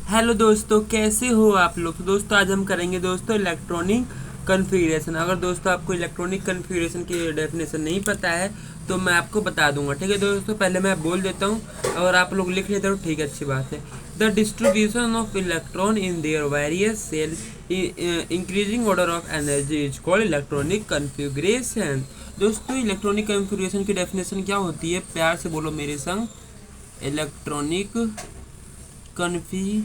Hello दोस्तों, कैसे हो आप लोग। तो दोस्तों आज हम करेंगे दोस्तों इलेक्ट्रॉनिक कन्फिग्रेशन। अगर दोस्तों आपको इलेक्ट्रॉनिक कन्फिग्रेशन की डेफिनेशन नहीं पता है तो मैं आपको बता दूंगा। ठीक है दोस्तों, पहले मैं बोल देता हूँ, अगर आप लोग लिख लेते हो ठीक है, अच्छी बात है। The distribution of electron in their various shell increasing order of energy is called electronic configuration. दोस्तों इलेक्ट्रॉनिक कन्फिग्रेशन की डेफिनेशन क्या होती है, प्यार से बोलो मेरे संग। इलेक्ट्रॉनिक कन्फिग्रेशन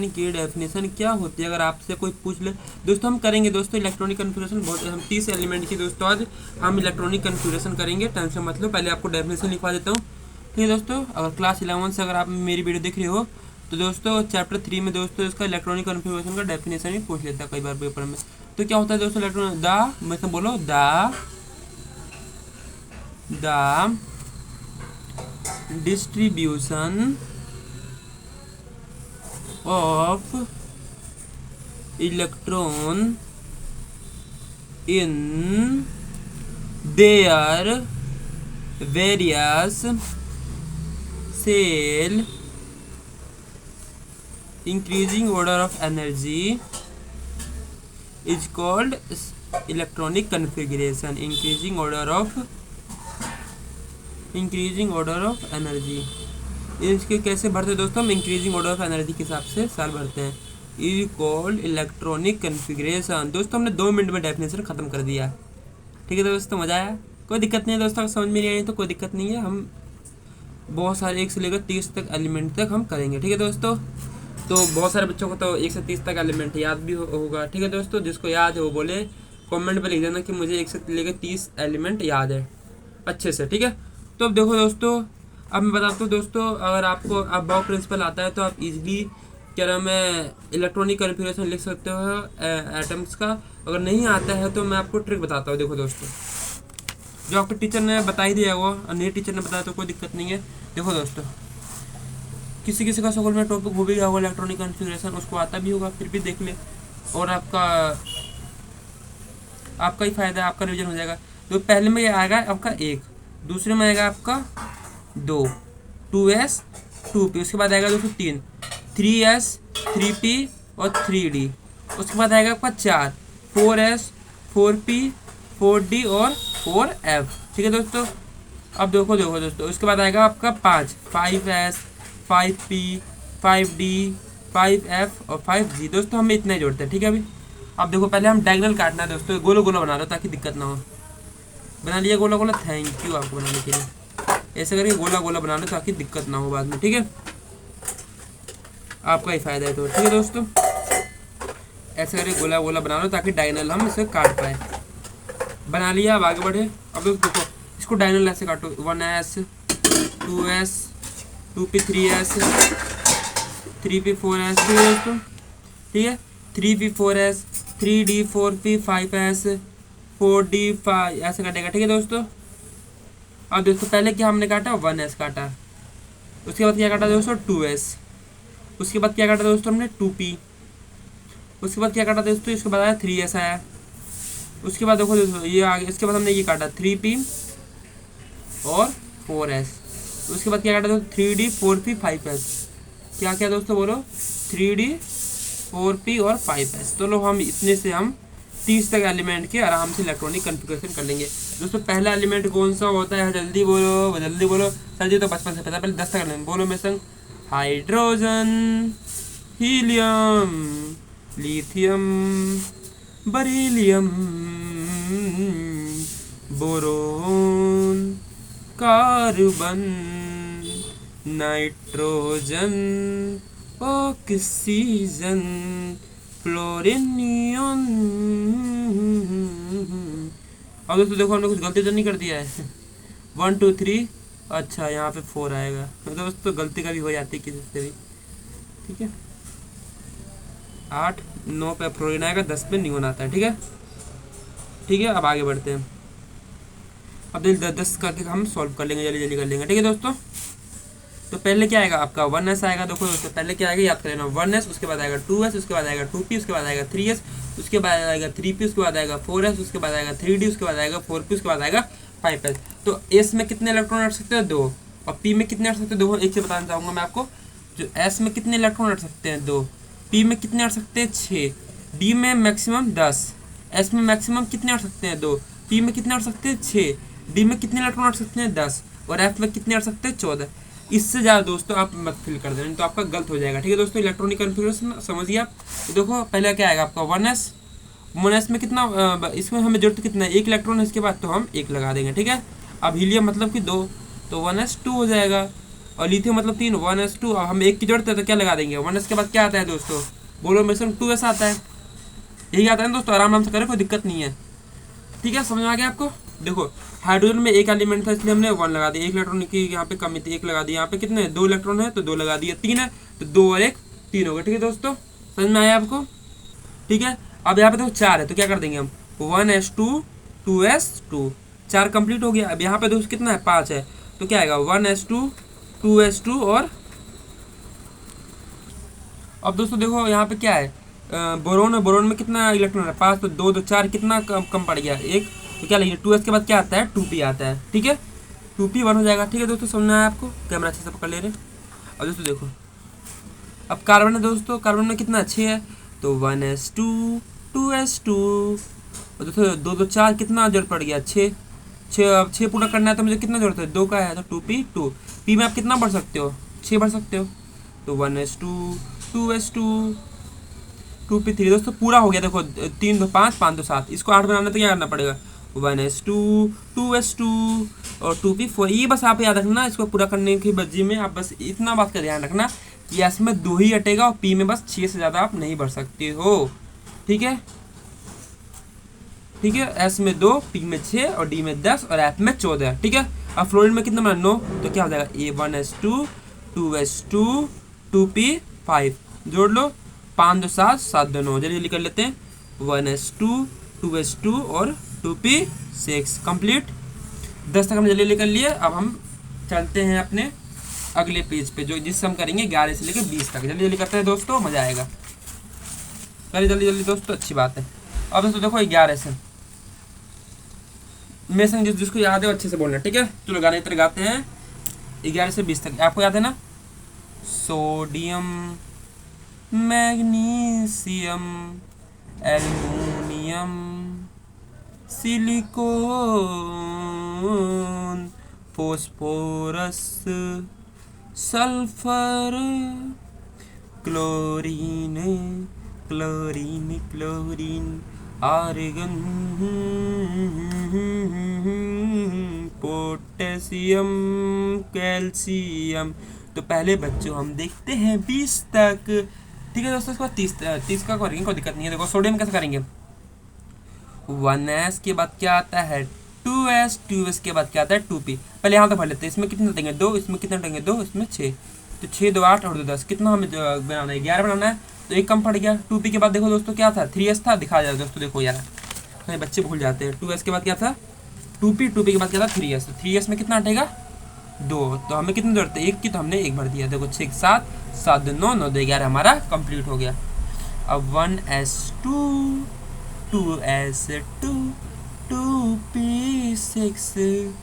की डेफिनेशन क्या होती है, अगर आपसे कोई पूछ ले। दोस्तों हम करेंगे दोस्तों इलेक्ट्रॉनिक कन्फिग्रेशन, बहुत हम 30 एलिमेंट की दोस्तों आज हम इलेक्ट्रॉनिक कन्फिग्रेशन करेंगे। टेंशन मत लो, पहले आपको डेफिनेशन लिखवा देता हूँ। ठीक है दोस्तों, अगर क्लास 11 से अगर आप मेरी वीडियो देख रहे हो तो दोस्तों चैप्टर 3 में दोस्तों इसका इलेक्ट्रॉनिक कन्फिग्रेशन का डेफिनेशन भी पूछ लेता है कई बार पेपर में। तो क्या होता है दोस्तों इलेक्ट्रॉनिक मतलब बोलो the distribution of electron in their various cell increasing order of energy is called electronic configuration। increasing order of energy इसके कैसे भरते हैं दोस्तों, हम इंक्रीजिंग ऑर्डर ऑफ एनर्जी के हिसाब से साल भरते हैं। Is called electronic configuration. दोस्तों हमने 2 मिनट में डेफिनेशन खत्म कर दिया। ठीक है दोस्तों, मजा आया, कोई दिक्कत नहीं है दोस्तों, समझ में नहीं आई तो कोई दिक्कत नहीं है। हम बहुत सारे 1 से लेकर 30 तक एलिमेंट तक हम करेंगे। ठीक है दोस्तों, तो बहुत सारे बच्चों को तो 1 से 30 तक एलिमेंट याद भी होगा। ठीक है दोस्तों, जिसको याद है वो बोले कमेंट पर लिख देना कि मुझे 1 से लेकर 30 एलिमेंट याद है अच्छे से। ठीक है, तो अब देखो दोस्तों, अब मैं बताता हूँ दोस्तों, अगर आपको अबाव प्रिंसिपल आता है तो आप इजीली क्या नाम है इलेक्ट्रॉनिक कन्फिग्रेशन लिख सकते हो एटम्स का। अगर नहीं आता है तो मैं आपको ट्रिक बताता हूँ। देखो दोस्तों, जो आपके टीचर ने बता ही दिया वो, नए टीचर ने बताया तो कोई दिक्कत नहीं है। देखो दोस्तों, किसी किसी का स्कूल में टॉपिक हो भी गया होगा इलेक्ट्रॉनिक कन्फिग्रेशन, उसको आता भी होगा, फिर भी देख ले और आपका ही फायदा है, आपका रिविजन हो जाएगा। तो पहले में आएगा आपका 1, दूसरे में आएगा आपका 2 2s 2p, उसके बाद आएगा दोस्तों 3s 3p और 3d, उसके बाद आएगा आपका 4s 4p 4d और 4f। ठीक है दोस्तों, अब देखो दोस्तों, उसके बाद आएगा आपका 5s 5p 5d 5f और 5g। दोस्तों हमें इतना ही जोड़ते हैं। ठीक है, अभी अब देखो पहले हम डायगोनल काटना है दोस्तों, गोलो गोलो बना लो ताकि दिक्कत ना हो। बना लिया गोला गोला, थैंक यू आपको बनाने के लिए। ऐसे करके गोला गोला बना लो ताकि दिक्कत ना हो बाद में। ठीक है, आपका ही फायदा है तो। ठीक है दोस्तों, ऐसे करके गोला गोला बना लो ताकि डायगोनल हम इसे काट पाए। बना लिया, अब आगे बढ़े। अब देखो इसको डायगोनल ऐसे काटो, 1s 2s 2p 3s 3p 4s। ठीक है दोस्तों, ठीक है 3p 4s 3d 4p 5s 4d 5 ऐसे काटेगा। ठीक है दोस्तों, अब दोस्तों पहले क्या हमने काटा 1s काटा, उसके बाद क्या काटा दोस्तों 2s, उसके बाद क्या काटा दोस्तों हमने 2p, उसके बाद क्या काटा दोस्तों, इसके बाद आया 3s आया, उसके बाद देखो दोस्तों ये आगे, इसके बाद हमने ये काटा 3p और 4s, उसके बाद क्या काटा दोस्तों 3d 4p 5s। क्या क्या दोस्तों बोलो, 3d 4p और 5s। तो लो हम इतने से हम 30 तक एलिमेंट के आराम से इलेक्ट्रॉनिक कन्फिग्रेशन कर लेंगे। दोस्तों पहला एलिमेंट कौन सा होता है, जल्दी बोलो सर जी, तो बचपन से पता, पहले 10 तक एलिमेंट बोलो मेरे संग। Hydrogen helium lithium beryllium boron carbon nitrogen oxygen fluorine neon. अब दोस्तों देखो हमने कुछ गलती तो नहीं कर दिया है। 1 2 3, अच्छा यहाँ पे 4 आएगा। दोस्तों गलती का भी हो जाती है किसी से भी। ठीक है, 8 9 पे फ्लोरीन आएगा, 10 पे नियॉन आता है। ठीक है, ठीक है, अब आगे बढ़ते हैं। अब 10 करके हम सॉल्व कर लेंगे, जल्दी जल्दी कर लेंगे। ठीक है दोस्तों, तो पहले क्या आएगा आपका 1s आएगा। देखो दोस्तों पहले क्या आएगा याद कर लेना, 1s, उसके बाद आएगा 2s, उसके बाद आएगा 2p, उसके बाद आएगा 3s, उसके बाद आएगा 3p, उसके बाद आएगा 4s, उसके बाद आएगा 3d, उसके बाद आएगा 4p, उसके बाद आएगा 5s। तो s में कितने इलेक्ट्रॉन रख सकते हैं, 2। और पी में कितने अट सकते हैं? देखो एक चीज बताना चाहूंगा मैं आपको, जो एस में कितने इलेक्ट्रॉन अट सकते हैं? 2। पी में कितने अट सकते हैं? 6। डी में मैक्सिमम 10। एस में मैक्सिमम कितने अट सकते हैं? 2। पी में कितने अट सकते हैं? 6। डी में कितने इलेक्ट्रॉन अट सकते हैं? 10। और एफ में कितने अट सकते हैं? 14। इससे ज़्यादा दोस्तों आप मत फिल कर देना, तो आपका गलत हो जाएगा। ठीक है दोस्तों, इलेक्ट्रॉनिक कन्फिग्रेशन समझिए आप। तो देखो पहले क्या आएगा आपका 1s। 1s में कितना इसमें हमें जरूरत कितना है? 1 इलेक्ट्रॉन है, इसके बाद तो हम 1 लगा देंगे। ठीक है, अब हीलियम मतलब कि 2, तो 1s2 हो जाएगा। और लिथियम मतलब 3, 1s2। अब हम 1 की जरूरत है तो क्या लगा देंगे? 1s के बाद क्या आता है दोस्तों? बोलो मेरे से 2s आता है। यही आता है ना दोस्तों, आराम से करें, कोई दिक्कत नहीं है। ठीक है, समझ में आ गया आपको? देखो हाइड्रोजन में 1 एलिमेंट था इसलिए हमने 1 लगा दिया। 1 इलेक्ट्रॉन की यहाँ पे कमी थी, 1 लगा दिया। यहाँ पे कितने 2 इलेक्ट्रॉन है तो 2 लगा दिया। 3 है तो 2 और 1 3 हो गए। ठीक है दोस्तों, समझ में आया आपको? ठीक है, अब यहाँ पे देखो 4 है तो क्या कर देंगे हम? 1s2 2s2, 4 कंप्लीट हो गया। अब यहाँ पे दोस्तों कितना है? 5 है, तो क्या आएगा? 1s2 2s2 और अब दोस्तों देखो यहाँ पे क्या है? बोरोन है, बोरोन में कितना इलेक्ट्रॉन है? 5, तो 2 2 4 कितना कम पड़ गया? 1। तो क्या लिखिए? 2s के बाद क्या आता है? 2p आता है। ठीक है, 2p 1 हो जाएगा। ठीक है दोस्तों, समझना है आपको? कैमरा अच्छे से पकड़ ले रहे। अब दोस्तों देखो, अब कार्बन है दोस्तों, कार्बन में कितना? 6 है, तो 1s2 2s2। और दोस्तों 2 2 4 कितना जरूरत पड़ गया? 6। 6 अब 6 पूरा करना है तो मुझे कितना जरूरत है? 2 का है, तो 2p 2। p में आप कितना बढ़ सकते हो? 6 बढ़ सकते हो, तो 1s2 2s2 2p3। दोस्तों पूरा हो गया। देखो 3 2 5 5 2 7, इसको 8 बनाना तो क्या करना पड़ेगा? 1s2 2s2 और 2p4। ये बस आप याद रखना, इसको पूरा करने की बज्जी में आप बस इतना बात का ध्यान रखना कि एस में 2 ही हटेगा और पी में बस 6 से ज़्यादा आप नहीं बढ़ सकते हो। ठीक है, ठीक है, एस में 2, पी में 6 और डी में 10 और एफ में 14। ठीक है, अब फ्लोरीन में कितना बना? 9, तो क्या हो जाएगा? A1s2 2s2 2p5। जोड़ लो, 5 2 7 7 2 9, जल्दी जल्दी कर लेते हैं। 1s2 2s2 और 2p6 कंप्लीट। 10 तक हम जल्दी जल्दी कर लिए। अब हम चलते हैं अपने अगले पेज पे, जो जिससे हम करेंगे 11 से लेकर 20 तक। जल्दी जल्दी करते हैं दोस्तों, मजा आएगा। करिए जल्दी जल्दी दोस्तों, अच्छी बात है। अब दोस्तों देखो 11 से मेरे संग जिसको याद है वो अच्छे से बोलना। ठीक है, चलो गाने इधर गाते हैं। 11 से 20 तक आपको याद है ना? Sodium magnesium aluminium silicon phosphorus sulphur chlorine chlorine chlorine argon potassium calcium. तो पहले बच्चों हम देखते हैं 20 तक। ठीक है दोस्तों, इसके बाद 30 का करेंगे, कोई दिक्कत नहीं है। देखो सोडियम कैसे करेंगे? 1s के बाद क्या आता है? 2s 2s के बाद क्या आता है? 2p। पहले यहाँ तो भर लेते हैं। इसमें कितने देंगे? 2, इसमें कितना देंगे? 2, इसमें 6, तो 6 2 8 और 2 10। कितना हमें बनाना है? 11 बनाना है, तो 1 कम पड़ गया। 2p के बाद देखो दोस्तों क्या था? 3s था। दिखा जाए दोस्तों, देखो यार नहीं बच्चे भूल जाते हैं। 2s के बाद क्या था? 2p 2p के बाद क्या था? 3s। 3s में कितना हटेगा? 2, तो हमें कितनी जरूरत है? 1 की, तो हमने 1 भर दिया। देखो 6 7 7 9 9 2 11 हमारा कंप्लीट हो गया। अब 1s2 2s2 2p6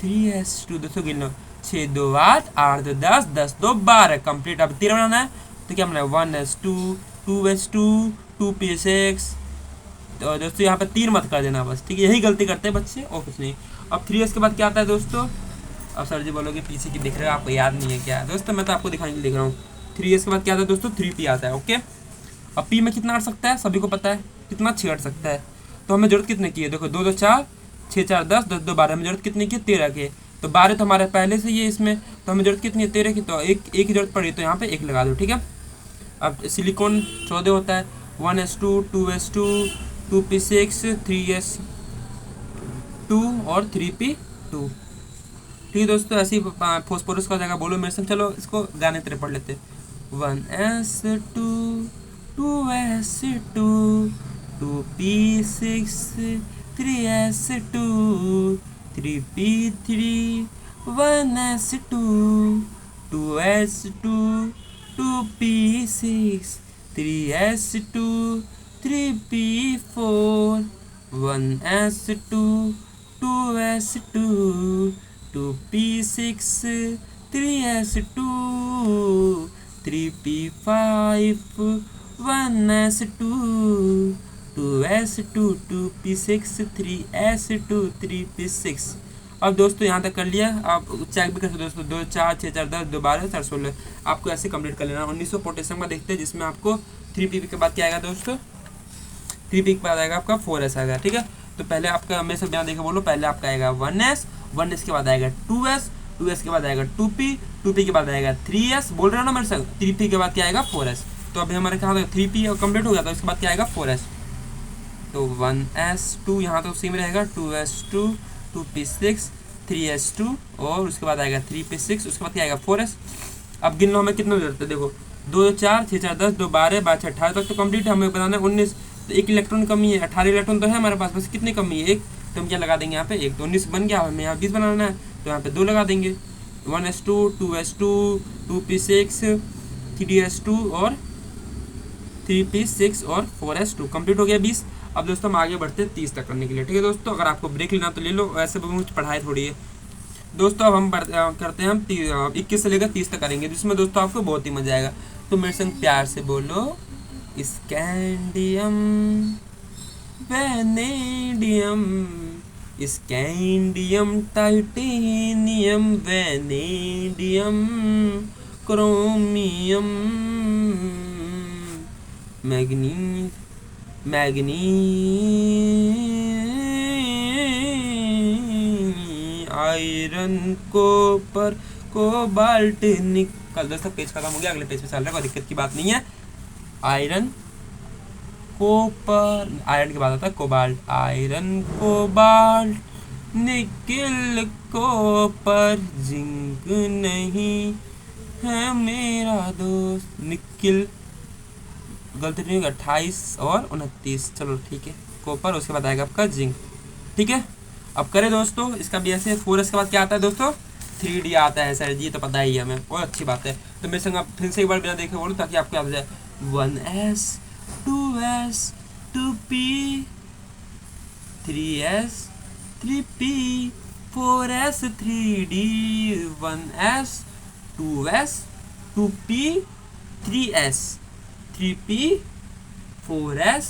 3s2। दोस्तों गिन लो, 6 2 8 8 2 10 10 2 12 कंप्लीट। अब 13 बनाना है, तो क्या बनाना है? 1s2 2s2 2p6। तो दोस्तों यहाँ पे 3 मत कर देना बस। ठीक है, यही गलती करते हैं बच्चे और कुछ नहीं। अब 3s के बाद क्या आता है दोस्तों? अब सर जी बोलोगे पीछे की दिख रहे हो, आपको याद नहीं है क्या? दोस्तों मैं तो आपको दिखाने के लिए देख रहा हूँ। 3s के बाद क्या आता है दोस्तों? 3p आता है। ओके, अब p में कितना अट सकता है? सभी को पता है कितना? 6 अट सकता है। तो हमें जरूरत कितने की है? देखो 2 2 4 6 4 10 10 2 12। हमें जरूरत कितनी की? 13 की। तो 12 तो हमारे पहले से ही है इसमें, तो हमें जरूरत कितनी है? 13 की। तो एक की जरूरत पड़ी, तो यहाँ पे 1 लगा दो। ठीक है, अब सिलिकॉन 14 होता है। 1s2 2s2 2p6 3s2 और 3p2। ठीक है दोस्तों, ऐसे ही फॉस्फोरस का जगह बोलो मेरे संग। चलो इसको गाने तरह पढ़ लेते। 1s2 2s2 2p6 3s2 3p3 1s2 2s2 2p6 3s2 3p4 1s2 2s2 2p6 3s2 3p5 1s2 2s2 2p6 3s2 3p6। अब दोस्तों यहाँ तक कर लिया, आप चेक भी कर सकते हो दोस्तों। 2 4 6 4 10 2 12 4 16 आपको ऐसे कंप्लीट कर लेना। 1900 पोटेशियम का देखते हैं, जिसमें आपको 3p के बाद क्या आएगा दोस्तों, 3p के बाद आएगा आपका 4s आएगा। ठीक है, तो पहले आपका हमें सब यहाँ देखा बोलो, पहले आपका आएगा 1s, 1s के बाद आएगा 2s, 2s के बाद आएगा 2p, 2p के बाद आएगा 3s, बोल रहे हो ना मेरे साथ, 3p के बाद क्या आएगा 4s। तो अभी हमारे कहाँ 3p कंप्लीट हो गया, तो इसके बाद क्या आएगा 4s। तो 1s2 यहाँ तो सेम रहेगा, 2s2 2p6 3s2 और उसके बाद आएगा 3p6, उसके बाद क्या आएगा 4s। अब गिन लो हमें कितने जरूरत है, देखो 2 4 6 4 10 2 12 12 18 तक तो कंप्लीट है, हमें बताना है 19, तो 1 इलेक्ट्रॉन कमी है, 18 इलेक्ट्रॉन तो है हमारे पास, बस कितनी कमी है 1, तो हम क्या लगा देंगे यहाँ पे 1, तो 19 बन गया। हमें यहाँ 20 बनाना है, तो यहाँ पे 2 लगा देंगे, 1s2 2s2 2p6 3s2 और 3p6 और 4s2 कंप्लीट हो गया 20। अब दोस्तों हम आगे बढ़ते हैं 30 तक करने के लिए। ठीक है दोस्तों, अगर आपको ब्रेक लेना तो ले लो, ऐसे कुछ पढ़ाई थोड़ी है दोस्तों। अब हम करते हैं, हम 21 से लेकर 30 तक करेंगे, जिसमें दोस्तों आपको बहुत ही मजा आएगा। तो मेरे संग प्यार से बोलो, scandium vanadium, scandium titanium vanadium chromium मैग्नी आयरन कॉपर कोबाल्ट निकल। दोस्तों पेज खत्म हो गया, अगले पेज पे चल रहा है, कोई दिक्कत की बात नहीं है। आयरन कॉपर, आयरन के बाद आता है cobalt, iron cobalt nickel copper zinc नहीं है मेरा दोस्त। निकिल गलती नहीं होगी, 28 और 29, चलो ठीक है, कॉपर, उसके बाद आएगा आपका जिंक। ठीक है, अब करें दोस्तों इसका भी ऐसे। 4s के बाद क्या आता है दोस्तों, 3d आता है सर जी, तो पता ही है हमें, बहुत अच्छी बात है। तो मेरे संग आप फिर से एक बार बिना देखे बोलो, ताकि आपको याद हो जाए। 1s 2s 2p 3s 3p 4s 3d 1s 2s 2p 3s 3p 4s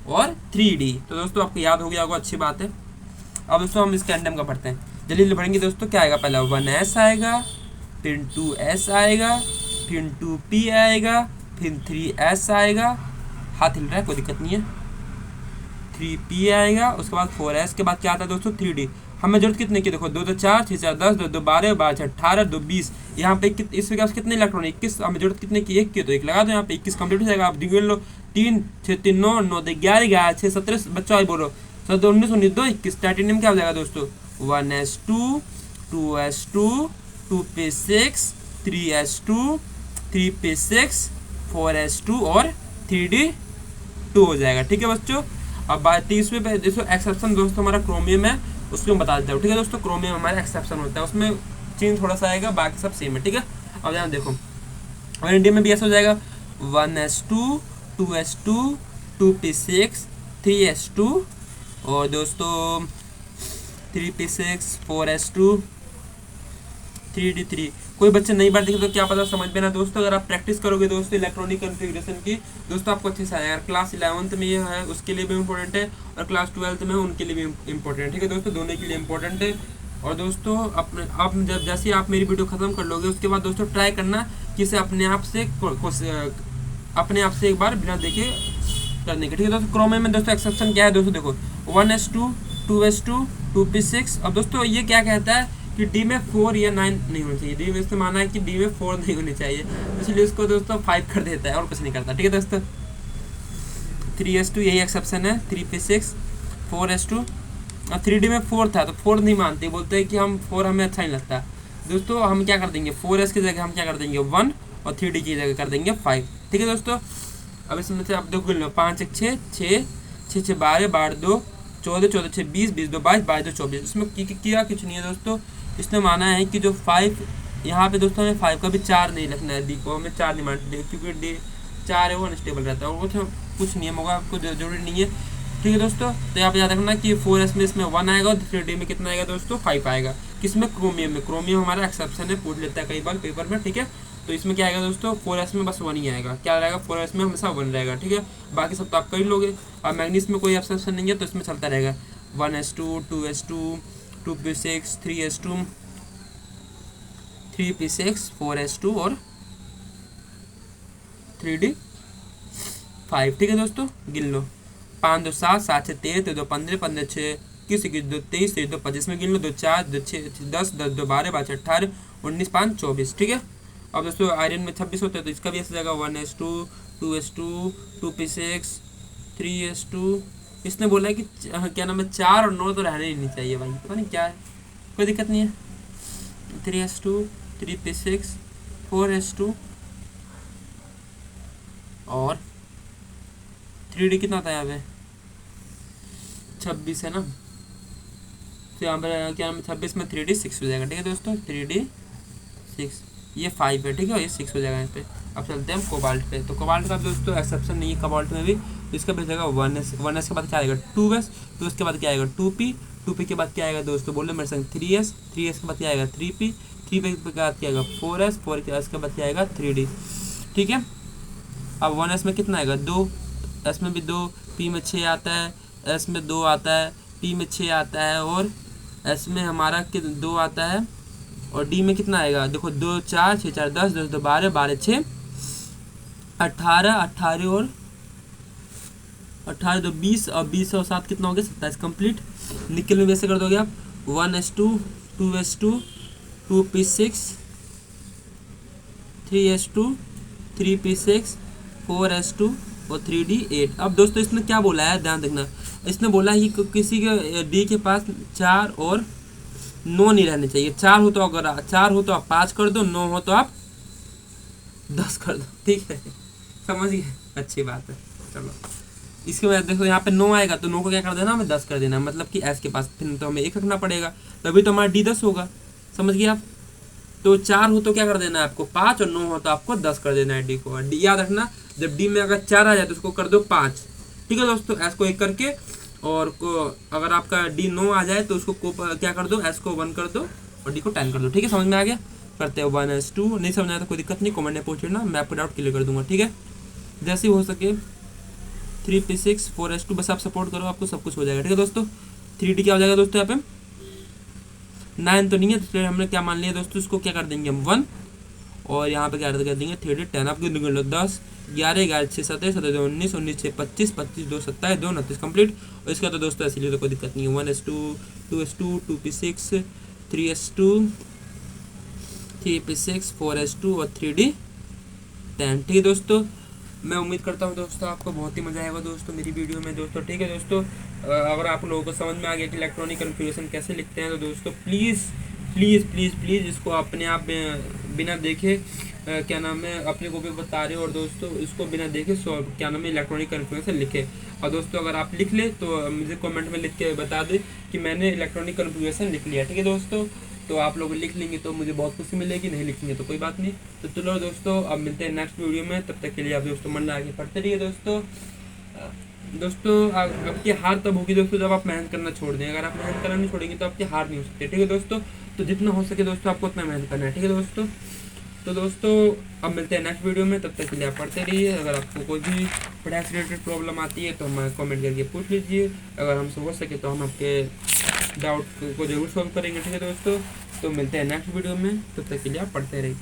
और 3d। तो दोस्तों आपको याद हो गया होगा, अच्छी बात है। अब दोस्तों हम इसके एंडम का पढ़ते हैं, जल्दी पढ़ेंगे दोस्तों। क्या आएगा, पहला 1s आएगा, फिर 2s आएगा, फिर 2p आएगा, फिर 3s आएगा, हाथ हिल रहा है कोई दिक्कत नहीं है, 3p आएगा, उसके बाद 4s के बाद क्या आता है दोस्तों 3d। हमें जरूरत कितने की, देखो 2 2 4 6 4 10 2 2 12 12 18 2 20, यहाँ पे इस के पास कितने इलेक्ट्रॉन 21, हमें जरूरत कितने की 1 की, तो 1 लगा दो यहाँ पे, 21 कंप्लीट हो जाएगा। आप गिन लो, 3 6 3 9 9 11 11 6 17, बच्चों आई बोलो 7 19 19 2 21। टाइटेनियम क्या हो जाएगा दोस्तों, 1s2 2s2 2p6 3s2 3p6 4s2 और 3d2 हो जाएगा। ठीक है बच्चों, अब बात 30वें पे देखो, एक्सेप्शन दोस्तों हमारा क्रोमियम है, उसको मैं बता देता हूँ। ठीक है दोस्तों, क्रोमियम हमारा एक्सेप्शन होता है, उसमें चेंज थोड़ा सा आएगा, बाकी सब सेम है। ठीक है, अब यहाँ देखो वैनेडियम में भी ऐसा हो जाएगा, 1s2 2s2 2p6 3s2 और दोस्तों 3p6 4s2 3d3। कोई बच्चे नई बार देखे तो क्या पता समझ में ना दोस्तों, अगर आप प्रैक्टिस करोगे दोस्तों इलेक्ट्रॉनिक कॉन्फ़िगरेशन की, दोस्तों आपको अच्छे से आएगा। क्लास 11th में ये है, उसके लिए भी इम्पोर्टेंट है, और क्लास 12th में उनके लिए भी इम्पोर्टेंट है। ठीक है दोस्तों, दोनों के लिए इम्पोर्टेंट है। और दोस्तों आप जब जैसे आप मेरी वीडियो खत्म कर लोगे, उसके बाद दोस्तों ट्राई करना कि इसे अपने आप से एक बार बिना देखे करने के। ठीक है दोस्तों, क्रोमियम में दोस्तों एक्सेप्शन क्या है दोस्तों, देखो 1s2 2s2 2p6। अब दोस्तों ये क्या कहता है कि डी में 4 या 9 नहीं होनी चाहिए, डी में इससे माना है कि डी में 4 नहीं होनी चाहिए, इसलिए उसको दोस्तों 5 कर देता है और कुछ नहीं करता। ठीक है दोस्तों, 3s2 यही एक्सेप्शन है, 3p6 4s2 और 3d में 4 था तो 4 नहीं मानते, बोलते हैं कि हम 4 हमें अच्छा नहीं लगता। दोस्तों हम क्या कर देंगे, 4s की जगह हम क्या कर देंगे 1 और 3d की जगह कर देंगे 5। ठीक है दोस्तों, अब इसमें से आप देखो 5 1 6 6 6 6 12 12 2 14 14 6 20 20 2 22 22 2 24। इसमें किया कुछ नहीं है दोस्तों, इसने माना है कि जो 5 यहाँ पे दोस्तों हमें 5 का भी 4 नहीं रखना है, डी को हमें 4 नहीं मानते, क्योंकि डी 4 है वो अनस्टेबल रहता है, और वो कुछ नियम होगा, आपको जरूरी नहीं है। ठीक है दोस्तों, तो यहाँ पे याद रखना कि 4s में इसमें 1 आएगा और 3d में कितना आएगा दोस्तों 5 आएगा। किसमें, क्रोमियम में। क्रोमियम हमारा एक्सेप्शन है, पूछ लेता है कई बार पेपर में, ठीक है। तो इसमें क्या आएगा दोस्तों, 4s में बस 1 ही आएगा। क्या रहेगा, 4s में हमेशा 1 रहेगा, ठीक है। बाकी सब तो आप कर ही लोगे। और मैग्नीज में कोई एक्सेप्शन नहीं है, तो इसमें चलता रहेगा 1s2, 2s2, 2p6, 3s2, 3p6, 4s2 और 3d5, ठीक है दोस्तों। गिन लो, 5 2 7, 7 6 13, 13 2 15, 15 6 21, 21 2 23, 23 2 25 में गिन लो, 2 4 2 6 10, 10 2 12, 12 18, 19 5 24, ठीक है। अब दोस्तों आयरन में 26 होता है, तो इसका भी ऐसा जाएगा 1s2, 2s2, 2p6, 3s2। इसने बोला है कि क्या नाम है, 4 और 9 तो रहने ही नहीं चाहिए भाई, पता नहीं क्या है, कोई दिक्कत नहीं है। 3s2, 3p6, 4s2 और 3d कितना था यहाँ पे, 26 है ना, तो यहाँ पर क्या नाम है 26 में 3d 6 हो जाएगा, ठीक है दोस्तों। 3d 6, ये 5 है, ठीक है, और ये 6 हो जाएगा इस पे। अब चलते हैं हम कोबाल्ट पे। तो कोबाल्ट का दोस्तों एक्सेप्शन नहीं है कोबाल्ट में भी, तो इसका भी जाएगा 1s, 1s के बाद क्या आएगा 2s, 2s के बाद क्या आएगा 2p, 2p के बाद क्या आएगा दोस्तों, बोलो मेरे संग 3s, 3s के बाद क्या आएगा 3p, 3p के बाद क्या आएगा 4s, 4s के बाद क्या आएगा 3d, ठीक है। अब 1s में कितना आएगा 2, s में भी 2, p में 6 आता है, s में 2 आता है, p में 6 आता है, और s में हमारा 2 आता है, और d में कितना आएगा, देखो 2 4 6 4 10, 10 2 12, 12 6 18, 18 और 18 2 20, और 20 और 7 कितना हो गया 27 कंप्लीट। निकल में वैसे कर दोगे आप 1s2, 2s2, 2p6, 3s2, 3p6, 4s2 और 3d8। अब दोस्तों इसने क्या बोला है, ध्यान देखना, इसने बोला है कि किसी के d के पास 4 और 9 नहीं रहने चाहिए। 4 हो तो अगर 4 हो तो आप 5 कर दो, 9 हो तो आप 10 कर दो, ठीक है, समझ गए, अच्छी बात है। चलो इसके बाद देखो यहाँ पे 9 आएगा, तो 9 को क्या कर देना, हमें 10 कर देना, मतलब कि s के पास फिर तो हमें 1 रखना पड़ेगा, तभी तो हमारा d 10 होगा, समझ गए आप। तो 4 हो तो क्या कर देना है आपको 5, और 9 हो तो आपको 10 कर देना है d को। और d याद रखना, जब d में अगर 4 आ जाए तो उसको कर दो 5, ठीक है दोस्तों, s को 1 करके, और अगर आपका d 9 आ जाए तो उसको क्या कर दो, s को 1 कर दो और d को 10 कर दो, ठीक है, समझ में आ गया। करते हो 1s2, नहीं समझ आया तो कोई दिक्कत नहीं, कमेंट में पूछ लेना, मैं आपको डाउट क्लियर कर दूंगा, ठीक है। जैसे ही हो सके 3p6, 4s2 बस आप सपोर्ट करो, आपको सब कुछ हो जाएगा, ठीक है दोस्तों। 3d क्या हो जाएगा दोस्तों, यहाँ पे 9 तो नहीं है, तो हमने क्या मान लिया दोस्तों, इसको क्या कर देंगे हम 1, और यहाँ पे क्या कर देंगे 3d 10। आपको गिन लो 10 11 11 6 17 17 2 19 19 6 25 25 2 27 2 29 कंप्लीट। और इसका तो दोस्तों इसीलिए तो कोई दिक्कत नहीं है, 1s2, 2s2, 2p6, 3s2, 3p6, 4s2 और 3d 10, ठीक है दोस्तों। मैं उम्मीद करता हूँ दोस्तों आपको बहुत ही मज़ा आएगा दोस्तों मेरी वीडियो में दोस्तों, ठीक है दोस्तों। अगर आप लोगों को समझ में आ गया कि इलेक्ट्रॉनिक कन्फिगरेशन कैसे लिखते हैं, तो दोस्तों प्लीज़ प्लीज़ प्लीज़ प्लीज़ इसको अपने आप बिना देखे क्या नाम है अपने को भी बता रहे हो, और दोस्तों इसको बिना देखे क्या नाम है इलेक्ट्रॉनिक कन्फिगरेशन लिखे। और दोस्तों अगर आप लिख ले तो मुझे कमेंट में लिख के बता दे कि मैंने इलेक्ट्रॉनिक कन्फिगरेशन लिख लिया, ठीक है दोस्तों। तो आप लोग लिख लेंगे तो मुझे बहुत खुशी मिलेगी, नहीं लिखेंगे तो कोई बात नहीं। तो चलो दोस्तों अब मिलते हैं नेक्स्ट वीडियो में, तब तक के लिए आप दोस्तों मन लगा के पढ़ते रहिए दोस्तों। दोस्तों आपकी हार तब होगी दोस्तों जब आप मेहनत करना छोड़ दें, अगर आप मेहनत करना नहीं छोड़ेंगे तो आपकी हार नहीं हो सकती, ठीक है दोस्तों। तो जितना हो सके दोस्तों आपको उतना मेहनत करना है, ठीक है दोस्तों। तो दोस्तों अब मिलते हैं नेक्स्ट वीडियो में, तब तक के लिए आप पढ़ते रहिए। अगर आपको कोई भी पढ़ाई से रिलेटेड प्रॉब्लम आती है तो हमें कमेंट करके पूछ लीजिए, अगर हमसे हो सके तो हम आपके डाउट को जरूर सॉल्व करेंगे, ठीक है दोस्तों। तो मिलते हैं नेक्स्ट वीडियो में, तब तक के लिए आप पढ़ते रहिए।